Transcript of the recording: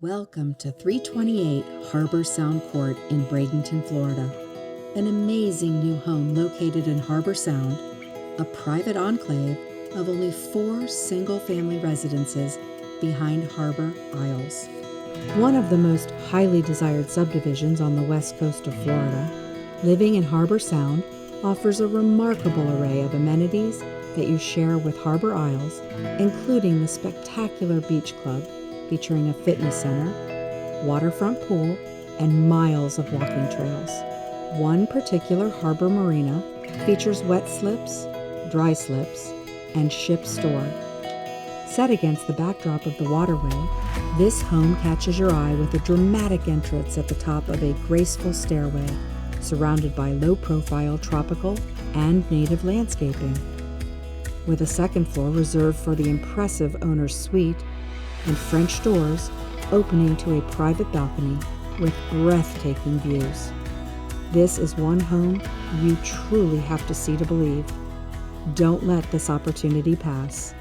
Welcome to 328 Harbor Sound Court in Bradenton, Florida. An amazing new home located in Harbour Sound, a private enclave of only 4 single-family residences behind Harbour Isles. One of the most highly desired subdivisions on the west coast of Florida, living in Harbour Sound offers a remarkable array of amenities that you share with Harbour Isles, including the spectacular beach club featuring a fitness center, waterfront pool, and miles of walking trails. One Particular Harbour Marina features wet slips, dry slips, and ship store. Set against the backdrop of the waterway, this home catches your eye with a dramatic entrance at the top of a graceful stairway, surrounded by low-profile tropical and native landscaping. With a second floor reserved for the impressive owner's suite, and French doors opening to a private balcony with breathtaking views. This is one home you truly have to see to believe. Don't let this opportunity pass.